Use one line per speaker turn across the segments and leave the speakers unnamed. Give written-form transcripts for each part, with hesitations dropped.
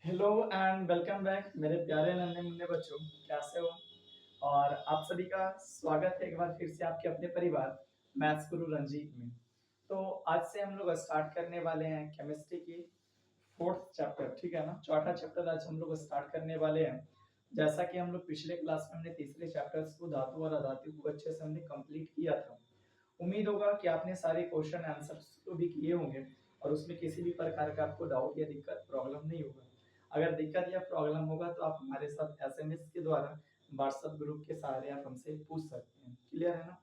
Hello and welcome back मेरे प्यारे नन्हे मुन्ने बच्चों। कैसे हो? और आप सभी का स्वागत है एक बार फिर से आपके अपने परिवार मैथ्स गुरु रंजीत में। तो आज से हम लोग स्टार्ट करने वाले हैं केमिस्ट्री की फोर्थ चैप्टर, ठीक है ना। चौथा चैप्टर आज हम लोग स्टार्ट करने वाले हैं। जैसा कि हम लोग पिछले क्लास में हमने तीसरे चैप्टर्स को धातु और अधातु को अच्छे से हमने कंप्लीट किया था। उम्मीद होगा कि आपने सारे क्वेश्चन आंसर्स को भी किए होंगे और उसमें किसी भी प्रकार का आपको डाउट या दिक्कत प्रॉब्लम नहीं होगा। अगर दिक्कत या प्रॉब्लम होगा तो आप हमारे साथ एसएमएस के द्वारा व्हाट्सएप ग्रुप के सहारे आप हमसे पूछ सकते हैं। क्लियर है ना?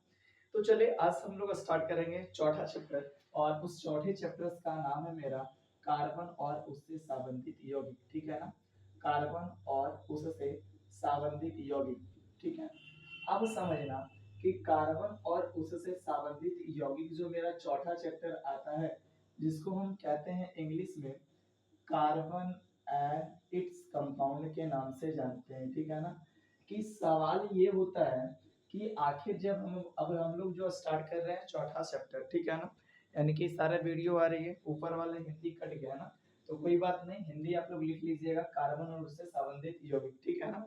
तो चलिए आज हम लोग स्टार्ट करेंगे चौथा चैप्टर और उस चौथे चैप्टर का नाम है मेरा कार्बन और उससे संबंधित यौगिक, ठीक है ना। कार्बन और उससे संबंधित यौगिक, ठीक है। अब समझना कि कार्बन और उससे संबंधित यौगिक जो मेरा चौथा चैप्टर आता है जिसको हम कहते हैं इंग्लिश में कार्बन एंड इट्स कंपाउंड के नाम से जानते हैं, ठीक है ना। कि सवाल ये होता है कि आखिर जब हम लोग जो स्टार्ट कर रहे हैं चौथा चैप्टर, ठीक है ना। यानी कि सारा वीडियो आ रही है, ऊपर वाला हिंदी कट गया ना, तो कोई बात नहीं, हिंदी आप लोग लिख लीजिएगा कार्बन और उससे संबंधित यौगिक, ठीक है ना।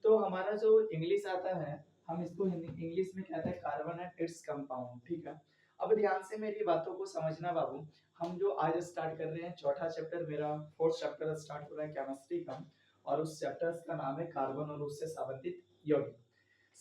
तो हमारा जो इंग्लिश आता है हम इसको इंग्लिश में कहते हैं कार्बन एंड इट्स कंपाउंड, ठीक है। अब ध्यान से मेरी बातों को समझना बाबू। हम जो आज स्टार्ट कर रहे हैं चौथा चैप्टर, मेरा फोर्थ चैप्टर स्टार्ट हो रहा है केमिस्ट्री का, और उस चैप्टर का नाम है कार्बन और उससे संबंधित यौगिक।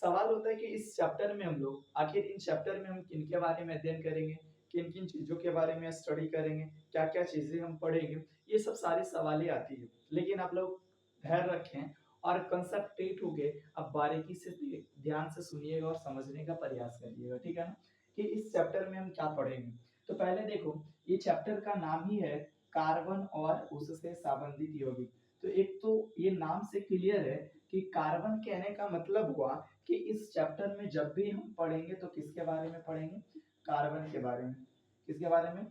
सवाल होता है कि इस चैप्टर में हम लोग आखिर इन चैप्टर में हम किन के बारे में अध्ययन करेंगे, किन किन चीजों के बारे में स्टडी करेंगे, क्या क्या चीजें हम पढ़ेंगे, ये सब सारी सवालें आती है। लेकिन आप लोग धैर्य रखें और कंसंट्रेट होके अब बारीकी से ध्यान से सुनिएगा और समझने का प्रयास करिएगा, ठीक है ना। कि इस चैप्टर में हम क्या पढ़ेंगे। तो पहले देखो, ये चैप्टर का नाम ही है कार्बन और उससे संबंधित यौगिक। तो एक तो ये नाम से क्लियर है कि कार्बन कहने का मतलब हुआ कि इस चैप्टर में जब भी हम पढ़ेंगे तो किसके बारे में पढ़ेंगे? कार्बन के बारे में। किसके बारे में?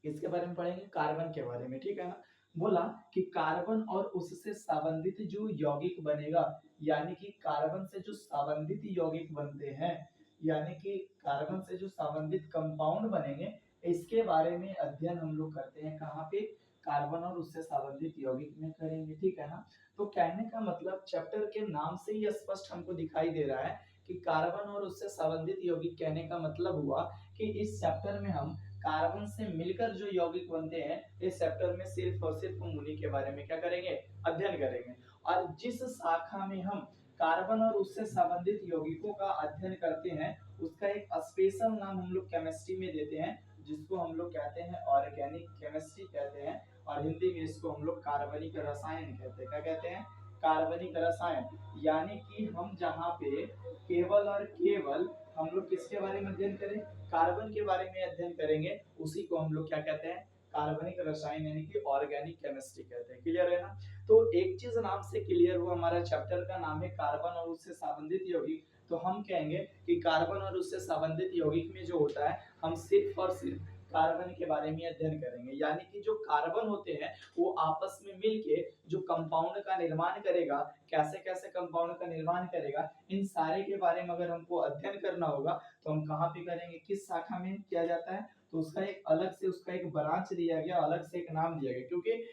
किसके बारे में पढ़ेंगे? कार्बन के बारे में, ठीक है ना। बोला कि कार्बन और उससे संबंधित जो यौगिक बनेगा, यानी कि कार्बन से जो संबंधित यौगिक बनते हैं, यानी कि कार्बन से जो संबंधित कंपाउंड बनेंगे, इसके बारे में अध्ययन हम लोग करते हैं। कहाँ पे? कार्बन और उससे संबंधित यौगिक में करेंगे, ठीक है ना। तो कहने का मतलब चैप्टर के नाम से ही स्पष्ट हमको दिखाई दे रहा है कि कार्बन और उससे संबंधित यौगिक कहने का मतलब हुआ कि इस चैप्टर में हम कार्बन से मिलकर जो यौगिक बनते हैं, इस चैप्टर में सिर्फ और सिर्फ हम उन्हीं के बारे में क्या करेंगे? अध्ययन करेंगे। और जिस शाखा में हम कार्बन और उससे संबंधित यौगिकों का अध्ययन करते हैं उसका एक स्पेशल नाम हम लोग केमिस्ट्री में देते हैं, जिसको हम लोग कहते हैं ऑर्गेनिक केमिस्ट्री कहते हैं। और हिंदी में इसको हम लोग कार्बनिक रसायन कहते हैं। क्या कहते हैं? कार्बनिक रसायन। यानी कि हम जहाँ पे केवल और केवल हम लोग किसके बारे में अध्ययन करें? कार्बन के बारे में अध्ययन करेंगे, उसी को हम लोग क्या कहते हैं? कार्बनिक रसायन यानी कि ऑर्गेनिक केमिस्ट्री कहते हैं। क्लियर है ना? तो एक चीज नाम से क्लियर हुआ, हमारा चैप्टर का नाम है कार्बन और उससे संबंधित यौगिक। तो हम कहेंगे कि कार्बन और उससे संबंधित यौगिक में जो होता है हम सिर्फ और सिर्फ कार्बन के बारे में अध्ययन करेंगे। यानी कि जो कार्बन होते हैं वो आपस में मिलके जो कंपाउंड का निर्माण करेगा, कैसे कैसे कंपाउंड का निर्माण करेगा, इन सारे के बारे में अगर हमको अध्ययन करना होगा तो हम कहाँ पे करेंगे? किस शाखा में किया जाता है? तो उसका एक अलग से उसका एक ब्रांच दिया गया, अलग से एक नाम दिया गया। क्योंकि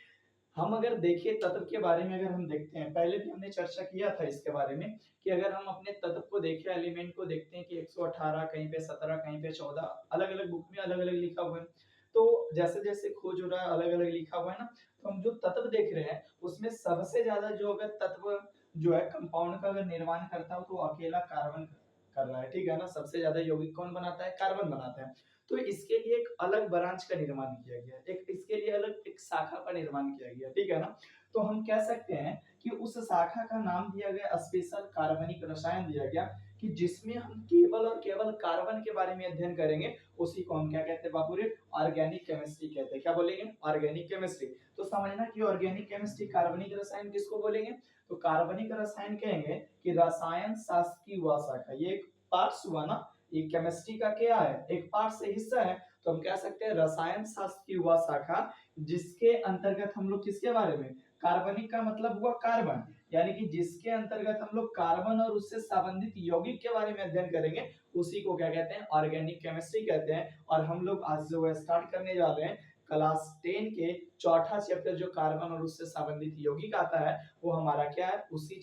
हम अगर देखें तत्व के बारे में, अगर हम देखते हैं, पहले भी हमने चर्चा किया था इसके बारे में कि अगर हम अपने तत्व को देखें, एलिमेंट को देखते हैं कि 118 कहीं पे 17 कहीं पे 14, अलग अलग बुक में अलग अलग लिखा हुआ है। तो जैसे जैसे खोज हो रहा है अलग अलग लिखा हुआ है ना, तो हम जो तत्व देख रहे हैं उसमें सबसे ज्यादा जो अगर तत्व जो है कंपाउंड का अगर निर्माण करता हो तो अकेला कार्बन कर रहा है, ठीक है ना। सबसे ज्यादा यौगिक कौन बनाता है? कार्बन बनाता है। तो इसके लिए एक अलग ब्रांच का निर्माण किया गया, एक इसके लिए अलग एक शाखा का निर्माण किया गया, ठीक है ना। तो हम कह सकते हैं कि उस शाखा का नाम दिया गया स्पेशल कार्बनिक रसायन दिया गया, कि जिसमें हम केवल और केवल कार्बन के बारे में अध्ययन करेंगे, उसी को हम क्या कहते हैं बाबू रे? ऑर्गेनिक केमिस्ट्री कहते हैं। क्या बोलेंगे? Organic chemistry. तो समझना कि ऑर्गेनिक केमिस्ट्री, कार्बनिक रसायन किसको बोलेंगे? तो कार्बनिक रसायन कहेंगे कि रसायन शास्त्र की वह शाखा, ये एक पार्ट्स हुआ ना, ये केमिस्ट्री का क्या है? एक पार्ट से हिस्सा है। तो हम कह सकते हैं रसायन शास्त्र की वह शाखा जिसके अंतर्गत हम लोग किसके बारे में? कार्बनिक का मतलब हुआ कार्बन, यानी कि जिसके अंतर्गत हम लोग कार्बन और उससे संबंधित यौगिक के बारे में अध्ययन करेंगे, उसी को क्या कहते हैं? ऑर्गेनिक केमिस्ट्री कहते हैं। और हम लोग आज जो स्टार्ट करने जा रहे हैं क्लास 10 के चौथा चैप्टर जो कार्बन और उससे संबंधित यौगिक आता है वो हमारा क्या है, उसी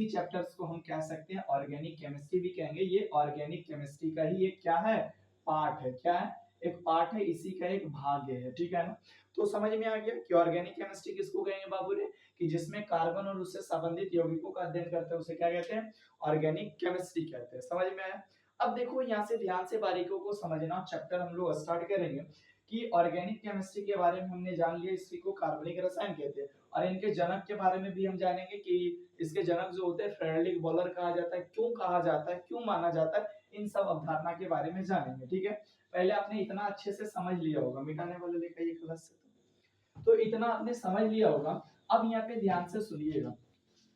चैप्टर्स को हम कह सकते हैं ऑर्गेनिक केमिस्ट्री भी कहेंगे। ये ऑर्गेनिक केमिस्ट्री का ही एक क्या है, पार्ट है। क्या है, एक पार्ट है, इसी का एक भाग है, ठीक है ना। तो समझ में आ गया कि ऑर्गेनिक केमिस्ट्री किसको कहेंगे बाबू रे, कि जिसमें कार्बन और उससे संबंधित यौगिकों का अध्ययन करते हैं उसे क्या कहते हैं, ऑर्गेनिक केमिस्ट्री कहते हैं। समझ में आया। अब देखो यहाँ से ध्यान से बारीकियों को समझना, चैप्टर हम लोग स्टार्ट करेंगे कि ऑर्गेनिक केमिस्ट्री के बारे में हमने जान लिया, इसी को कार्बनिक रसायन कहते हैं। और इनके जनक के बारे में भी हम जानेंगे कि इसके जनक जो होते हैं फ्रेडरिक बॉलर कहा जाता है, क्यों कहा जाता है, क्यों माना जाता है, इन सब अवधारणा के बारे में जानेंगे। ठीक है, पहले आपने इतना अच्छे से समझ लिया होगा, मिटाने वाले लेकर ये क्लास से तो इतना आपने समझ लिया होगा। अब यहाँ पे ध्यान से सुनिएगा,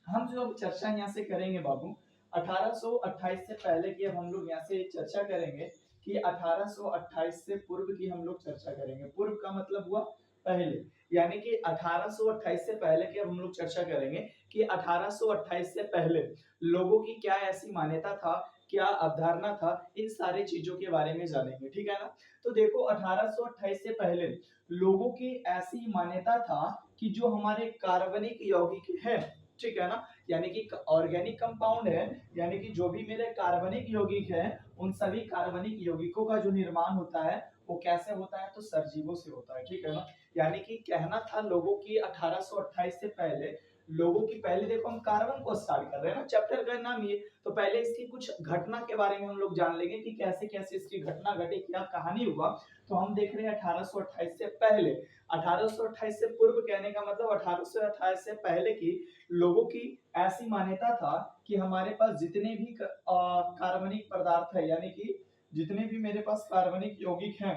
हम जो अब चर्चा यहाँ से करेंगे बाबू 1828 से पहले की अब हम लोग यहाँ से चर्चा करेंगे कि 1828 से पूर्व की हम लोग चर्चा करेंगे। पूर्व का मतलब हुआ पहले, यानी कि 1828 से पहले की अब हम लोग चर्चा करेंगे कि 1828 से पहले लोगों की क्या ऐसी मान्यता था, क्या अवधारणा था, इन सारी चीजों के बारे में जानेंगे। ठीक है ना। तो देखो 1828 से पहले लोगों की ऐसी मान्यता था कि जो हमारे कार्बनिक यौगिक है, ठीक है ना, यानी कि ऑर्गेनिक कंपाउंड है, यानी कि जो भी मेरे कार्बनिक यौगिक है उन सभी कार्बनिक यौगिकों का जो निर्माण होता है वो कैसे होता है, तो सरजीवों से होता है। ठीक है ना, यानी कि कहना था लोगों की 1828 से पहले लोगों की, पहले देखो हम कार्बन को स्टार्ट कर रहे हैं ना, चैप्टर का नाम ये, तो पहले इसकी कुछ घटना के बारे में हम लोग जान लेंगे कि कैसे कैसे इसकी घटना घटी, क्या कहानी हुआ। तो हम देख रहे हैं 1828 से पहले, 1828 से पूर्व कहने का मतलब 1828 से पहले की लोगों की ऐसी मान्यता था कि हमारे पास जितने भी कार्बनिक पदार्थ है, यानी कि जितने भी मेरे पास कार्बनिक यौगिक हैं,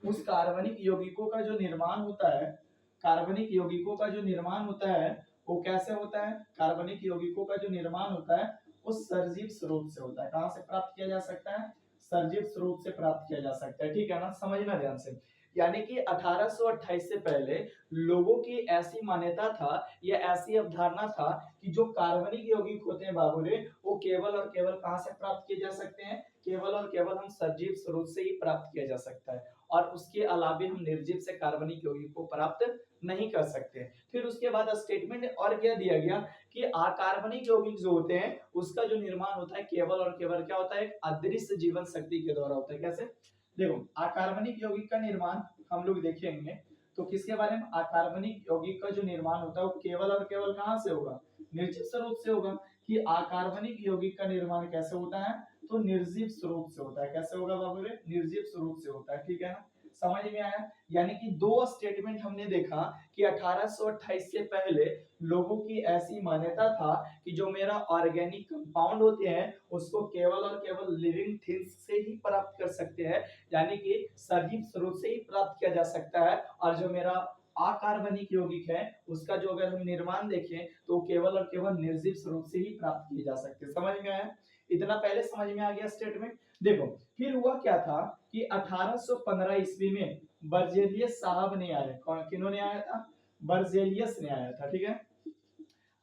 उस कार्बनिक यौगिकों का जो निर्माण होता है, कार्बनिक यौगिकों का जो निर्माण होता है वो कैसे होता है, कार्बनिक यौगिकों का जो निर्माण होता है वो सरजीव स्रोत से होता है। कहां से प्राप्त किया जा सकता है, सरजीव स्रोत से प्राप्त किया जा सकता है। ठीक है ना, समझना ध्यान से। यानी कि 1828 से पहले लोगों की ऐसी मान्यता था या ऐसी अवधारणा था कि जो कार्बनिक यौगिक होते हैं बाबू रे, वो केवल और केवल कहां से प्राप्त किए जा सकते हैं, केवल और केवल हम सजीव स्रोत से ही प्राप्त किया जा सकता है, और उसके अलावे हम निर्जीव से कार्बनिक यौगिक को प्राप्त नहीं कर सकते। फिर उसके बाद स्टेटमेंट और क्या दिया गया कि अकार्बनिक यौगिक जो होते हैं उसका जो निर्माण होता है केवल और केवल क्या होता है, एक अदृश्य जीवन शक्ति के द्वारा होता है। कैसे, देखो अकार्बनिक यौगिक का निर्माण हम लोग देखेंगे तो किसके बारे में, अकार्बनिक यौगिक का जो निर्माण होता है वो केवल और केवल कहां से होगा, निर्जीव स्रोत से होगा। कि अकार्बनिक यौगिक का निर्माण कैसे होता है, तो निर्जीव स्रोत से होता है। कैसे होगा बाबू रे, निर्जीव स्रोत से होता है। ठीक है ना, समझ में आया। यानी कि दो स्टेटमेंट हमने देखा कि 1828 से पहले लोगों की ऐसी मान्यता था कि जो मेरा ऑर्गेनिक कंपाउंड होते हैं उसको केवल और केवल लिविंग थिंग्स से ही प्राप्त कर सकते हैं, यानी कि सजीव स्रोत से ही प्राप्त किया जा सकता है। और जो मेरा अकार्बनिक यौगिक है उसका जो अगर हम निर्माण देखें तो केवल और केवल निर्जीव स्रोत से ही प्राप्त किए जा सकते हैं। समझ में आया, इतना पहले समझ में आ गया स्टेटमेंट। देखो फिर हुआ क्या था कि 1815 ईस्वी में बर्जेलियस साहब ने आए, कौन किन्होंने आया था, बर्जेलियस ने आया था। ठीक है,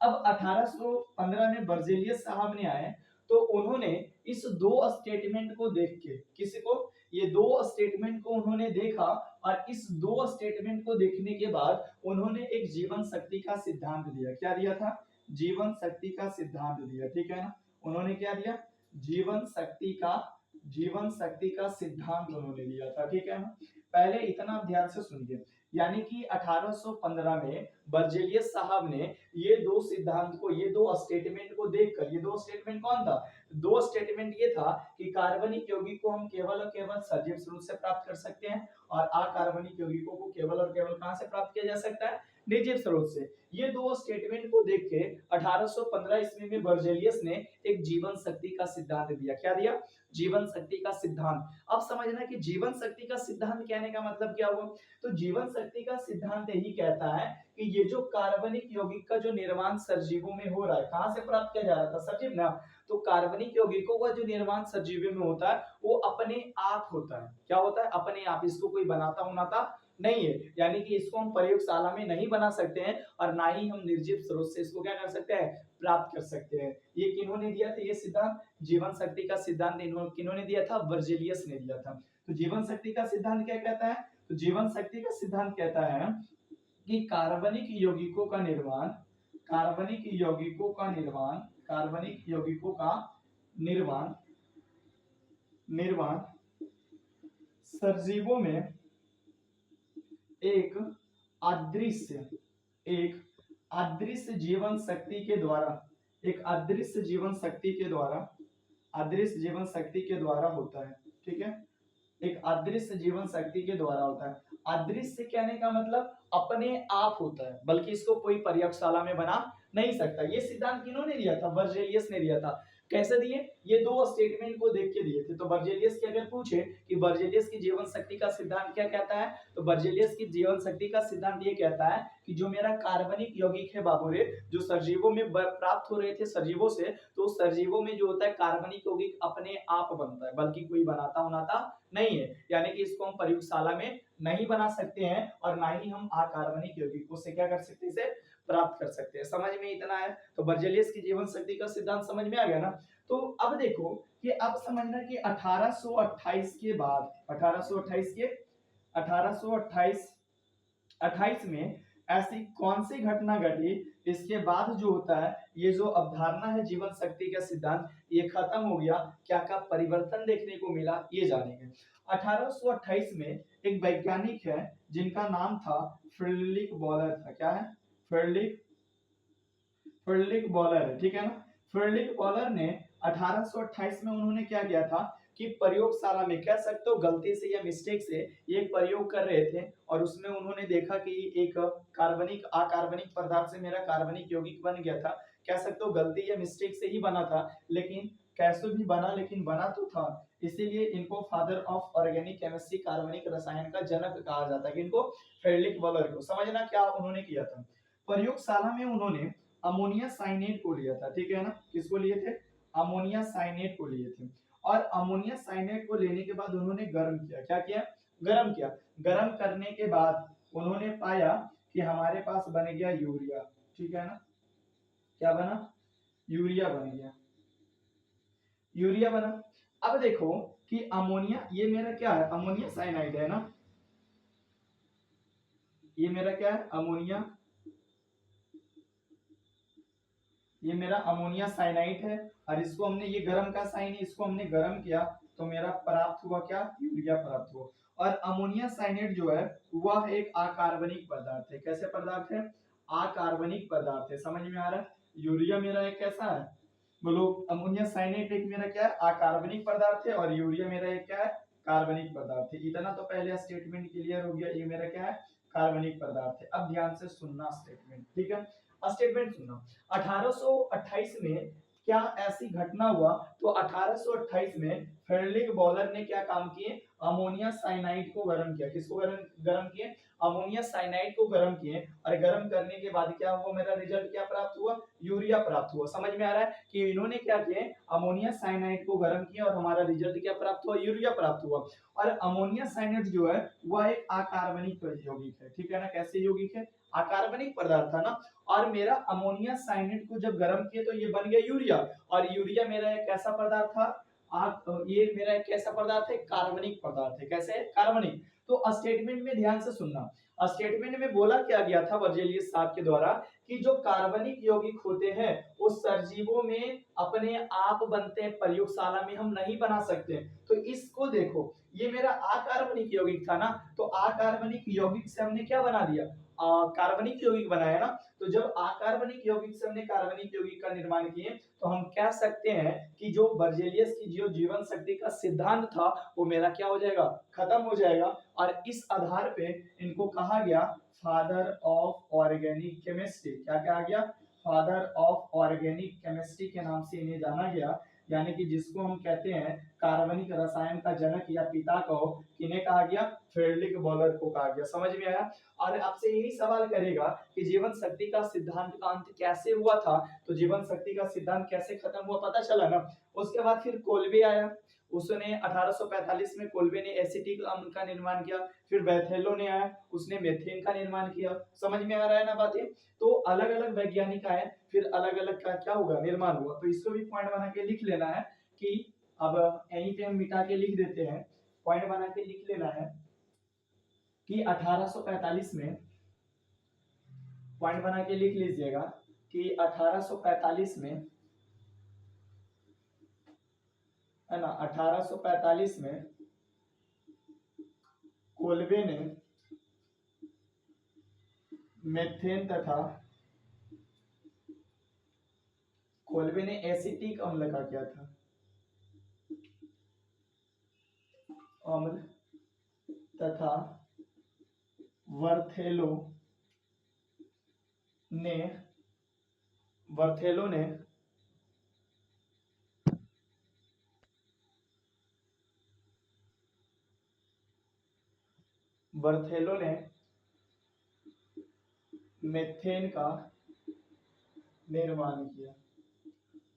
अब 1815 में बर्जेलियस साहब ने आए तो उन्होंने इस दो स्टेटमेंट को देख के, किसी को, ये दो स्टेटमेंट को उन्होंने देखा, और इस दो स्टेटमेंट को देखने के बाद उन्होंने एक जीवन शक्ति का सिद्धांत दिया। क्या दिया था, जीवन शक्ति का सिद्धांत दिया। ठीक है ना, उन्होंने क्या दिया, जीवन शक्ति का, जीवन शक्ति का सिद्धांत उन्होंने दिया था। ठीक है ना, पहले इतना ध्यान से सुनिए, यानी कि 1815 में बर्जेलियस साहब ने ये दो सिद्धांत को, ये दो स्टेटमेंट को देखकर, ये दो स्टेटमेंट कौन था, दो स्टेटमेंट ये था कि कार्बनिक यौगिक को हम केवल और केवल सजीव स्रोत से प्राप्त कर सकते हैं, और अकार्बनिक यौगिकों को केवल और केवल कहां से प्राप्त किया जा सकता है, निर्जीव स्रोत से। ये दो स्टेटमेंट को देख के 1815 ईस्वी में बर्जेलियस ने एक जीवन शक्ति का सिद्धांत दिया। क्या दिया, जीवन शक्ति का सिद्धांत। अब समझना कि जीवन शक्ति का सिद्धांत कहने का मतलब क्या हुआ, तो जीवन शक्ति का सिद्धांत यही कहता है कि ये जो कार्बनिक यौगिक का जो निर्माण सजीवों में हो रहा है, कहां से प्राप्त किया जा रहा था, सजीव ना, तो कार्बनिक यौगिकों का जो निर्माण सजीवों में होता है वो अपने आप होता है। क्या होता है, अपने आप, इसको कोई बनाता बनाता नहीं है, यानी कि इसको हम प्रयोगशाला में नहीं बना सकते हैं और ना ही हम निर्जीव स्रोत से इसको क्या कर सकते हैं, प्राप्त कर सकते हैं। ये किन्होंने दिया था ये सिद्धांत, जीवन शक्ति का सिद्धांत किन्होंने दिया था, बर्जेलियस ने दिया था। तो जीवन शक्ति का सिद्धांत क्या कहता है, तो जीवन शक्ति का सिद्धांत कहता है कि कार्बनिक यौगिकों का निर्माण कार्बनिक यौगिकों का निर्माण कार्बनिक यौगिकों का निर्माण निर्माण सजीवों में एक अदृश्य एक अदृश्य जीवन शक्ति के द्वारा एक अदृश्य जीवन शक्ति के द्वारा अदृश्य जीवन शक्ति के द्वारा होता है। ठीक है, एक अदृश्य जीवन शक्ति के द्वारा होता है। अदृश्य कहने का मतलब अपने आप होता है, बल्कि इसको कोई प्रयोगशाला में बना नहीं सकता। ये सिद्धांत किन्होंने दिया था? बर्जेलियस ने दिया था। कैसे दिए? ये दो स्टेटमेंट को देख के दिए थे। तो बर्जेलियस की अगर पूछे कि बर्जेलियस की जीवन शक्ति का सिद्धांत क्या कहता है, तो बर्जेलियस की जीवन शक्ति का सिद्धांत ये कहता है कि जो मेरा कार्बनिक यौगिक है बाबू रे, जो सजीवों में प्राप्त हो रहे थे सजीवों से, तो सजीवों में जो होता है कार्बनिक यौगिक अपने आप बनता है, बल्कि कोई बनाता नहीं है। यानी कि इसको हम प्रयोगशाला में नहीं बना सकते हैं और ना ही हम अकार्बनिक यौगिकों से क्या कर सकते हैं, इसे प्राप्त कर सकते हैं। समझ में इतना है? तो बर्जेलियस की जीवन शक्ति का सिद्धांत समझ में आ गया ना। तो अब देखो कि अब समझना कि 1828 के बाद 1828 में ऐसी कौन सी घटना घटी, इसके बाद जो होता है ये जो अवधारणा है जीवन शक्ति का सिद्धांत, ये खत्म हो गया। क्या क्या परिवर्तन देखने को मिला, ये जानेंगे। 1828 में एक वैज्ञानिक है जिनका नाम था फ्रेडरिक बॉलर था। क्या है? फ्रेडरिक बॉलर है, ठीक है ना। फ्रेडरिक बॉलर ने 1828 में उन्होंने क्या किया था कि प्रयोगशाला में, कह सकते हो गलती से या मिस्टेक से, ये एक प्रयोग कर रहे थे और उसमें उन्होंने देखा कि एक कार्बनिक अकार्बनिक पदार्थ से मेरा कार्बनिक यौगिक बन गया था। कह सकते हो गलती या मिस्टेक से ही बना था, लेकिन कैसे भी बना, लेकिन बना तो था। इसीलिए इनको फादर ऑफ ऑर्गेनिक केमिस्ट्री, कार्बनिक रसायन का जनक कहा जाता है। इनको फ्रेडरिक बॉलर को। समझना क्या उन्होंने किया था। प्रयोगशाला में उन्होंने अमोनिया साइनेट को लिया था। ठीक है ना, किसको लिए थे? अमोनिया साइनेट को लिए थे। और अमोनिया साइनेट को लेने के बाद उन्होंने गर्म किया। क्या किया? गर्म किया। गर्म करने के बाद उन्होंने पाया कि हमारे पास बन गया यूरिया। ठीक है ना, क्या बना? यूरिया बन गया। यूरिया बना। अब देखो कि अमोनिया, ये मेरा क्या है? अमोनिया साइनाइड है ना। ये मेरा क्या है? अमोनिया, ये मेरा अमोनिया साइनाइड है और इसको हमने, ये गर्म का साइन है, इसको हमने गर्म किया तो मेरा प्राप्त हुआ क्या? यूरिया प्राप्त हुआ। और अमोनिया साइनाइड जो है वह एक अकार्बनिक पदार्थ है। कैसे पदार्थ है? अकार्बनिक पदार्थ है। समझ में आ रहा है? यूरिया मेरा एक कैसा है? बोलो। अमोनिया साइनाइड एक मेरा क्या है? अकार्बनिक पदार्थ है और यूरिया मेरा एक क्या है? कार्बनिक पदार्थ है। इतना तो पहले स्टेटमेंट क्लियर हो गया। ये मेरा क्या है? कार्बनिक पदार्थ है। अब ध्यान से सुनना स्टेटमेंट, ठीक है। स्टेटमेंट सुनना। 1828 में क्या ऐसी घटना हुआ, तो 1828 में फ्रेडरिक बॉलर ने क्या काम किए? अमोनिया साइनाइड को गर्म किया। किसको गर्म किए? अमोनिया साइनाइड को गर्म किए और गर्म करने के बाद क्या हुआ? मेरा रिजल्ट क्या प्राप्त हुआ? यूरिया प्राप्त हुआ। समझ में आ रहा है कि इन्होंने क्या किया? अमोनिया साइनाइड को गर्म किया और हमारा रिजल्ट क्या प्राप्त हुआ? यूरिया प्राप्त हुआ। और अमोनिया साइनाइड जो है वह एक अकार्बनिक यौगिक है। ठीक है ना, कैसे यौगिक है? अकार्बनिक पदार्थ है ना। और मेरा अमोनिया साइनाइड को जब गर्म किए तो ये बन गया यूरिया। और यूरिया मेरा एक कैसा पदार्थ था? ये मेरा एक कैसा पदार्थ है? कार्बनिक पदार्थ है। कैसे? कार्बनिक। तो स्टेटमेंट में ध्यान से सुनना। स्टेटमेंट में बोला क्या गया था बर्जेलियस साहब के द्वारा कि जो कार्बनिक यौगिक होते हैं वो सजीवों में अपने आप बनते हैं, प्रयोगशाला में हम नहीं बना सकते। तो इसको देखो, ये मेरा अकार्बनिक यौगिक था ना, तो अकार्बनिक यौगिक से हमने क्या बना दिया? कार्बनिक यौगिक बनाया ना। तो जब अकार्बनिक यौगिक से हमने कार्बनिक यौगिक का निर्माण किए तो हम कह सकते हैं कि जो बर्जेलियस की जो जीवन शक्ति का सिद्धांत था वो मेरा क्या हो जाएगा? खत्म हो जाएगा। और इस आधार पे इनको कहा गया फादर ऑफ ऑर्गेनिक केमिस्ट्री। क्या कहा गया? फादर ऑफ ऑर्गेनिक केमिस्ट्री के नाम से इन्हें जाना गया। यानी कि जिसको हम कहते हैं कार्बनिक रसायन का जनक या पिता कहो, किन्हें कहा गया? फ्रेडरिक बॉलर को कहा गया। समझ में आया? और आपसे यही सवाल करेगा कि जीवन शक्ति का सिद्धांत का अंत कैसे हुआ था, तो जीवन शक्ति का सिद्धांत कैसे खत्म हुआ पता चला ना। उसके बाद फिर कोल्बे आया। उसने 1845 में कोल्बे ने एसिटिक अम्ल का निर्माण किया। फिर बेथेलो ने आया, उसने मेथेन का निर्माण किया। समझ में आ रहा है ना बातें? तो अलग अलग वैज्ञानिक आए, फिर अलग अलग का क्या होगा? निर्माण हुआ। तो इसको भी पॉइंट बना के लिख लेना है कि अब यहीं पे हम मिटा के लिख देते हैं, पॉइंट बना के लिख लेना है कि 1845 में, पॉइंट बना के लिख लीजिएगा कि 1845 में, है ना, 1845 में कोलबे ने मेथेन तथा कोलबे ने एसिटिक अम्ल का क्या था, अम्ल तथा वर्थेलो ने वर्थेलो ने वर्थेलो ने मेथेन का निर्माण किया।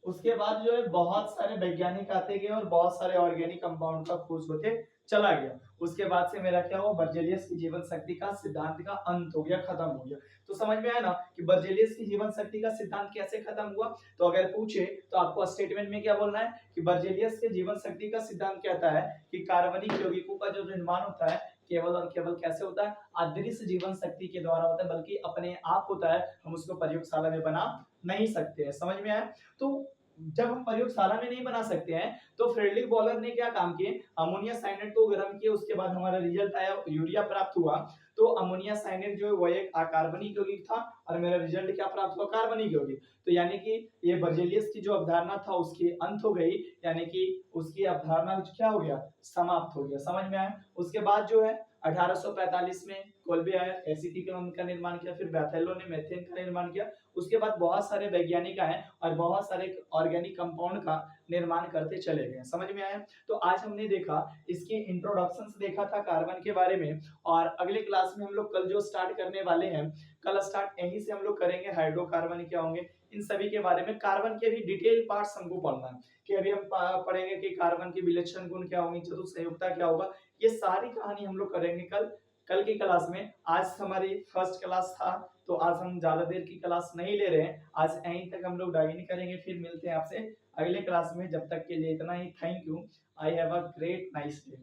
उसके बाद जो है बहुत सारे वैज्ञानिक आते गए और बहुत सारे ऑर्गेनिक कंपाउंड का खोज होते चला गया। उसके बाद से मेरा क्या हुआ, बर्जेलियस की जीवन शक्ति का सिद्धांत का अंत हो गया, खत्म हो गया। तो समझ में आया ना कि बर्जेलियस की जीवन शक्ति का सिद्धांत कैसे खत्म हुआ। तो अगर पूछे तो आपको स्टेटमेंट में क्या बोलना है कि बर्जेलियस के जीवन शक्ति का सिद्धांत कहता है कि कार्बनिक यौगिकों का जो निर्माण होता है केवल और केवल कैसे होता है, अदृश्य जीवन शक्ति के द्वारा होता है, बल्कि अपने आप होता है, हम उसको प्रयोगशाला में बना नहीं सकते हैं। समझ में आया। तो जब हम प्रयोगशाला में नहीं बना सकते हैं तो फ्रेडरिक बॉलर ने क्या काम किए, अमोनिया साइनेट को गर्म किया, उसके बाद हमारा रिजल्ट आया, यूरिया प्राप्त हुआ। तो अमोनिया साइनेट जो है वो एक अकार्बनिक यौगिक था और मेरा रिजल्ट क्या प्राप्त हुआ, कार्बनिक यौगिक। तो यानी कि ये बर्जेलियस की जो अवधारणा था उसकी अंत हो गई, यानी कि उसकी अवधारणा क्या हो गया, समाप्त हो गया। समझ में आया। उसके बाद जो है 1845 में कोलबे आया, एसिटिक अम्ल का निर्माण किया, फिर बैथेलो ने मेथेन का निर्माण किया। उसके बाद बहुत सारे वैज्ञानिक आए और बहुत सारे ऑर्गेनिक कंपाउंड का निर्माण करते चले गए। समझ में आया। तो आज हमने देखा इसके इंट्रोडक्शन देखा था कार्बन के बारे में, और अगले क्लास में हम लोग कल जो स्टार्ट करने वाले हैं, कल स्टार्ट यहीं से हम लोग करेंगे, हाइड्रोकार्बन क्या होंगे इन सभी के बारे में। कार्बन के भी डिटेल पार्ट्स हमको पढ़ना है कि अभी हम पढ़ेंगे कि कार्बन के विलक्षण गुण क्या होंगे, चतुस्संयुगता क्या होगा, ये सारी कहानी हम लोग करेंगे कल की क्लास में। आज हमारी फर्स्ट क्लास था तो आज हम ज्यादा देर की क्लास नहीं ले रहे हैं, आज यहीं तक हम लोग डाइनिंग करेंगे, फिर मिलते हैं आपसे अगले क्लास में। जब तक के लिए इतना ही, thank you, I have a great nice day.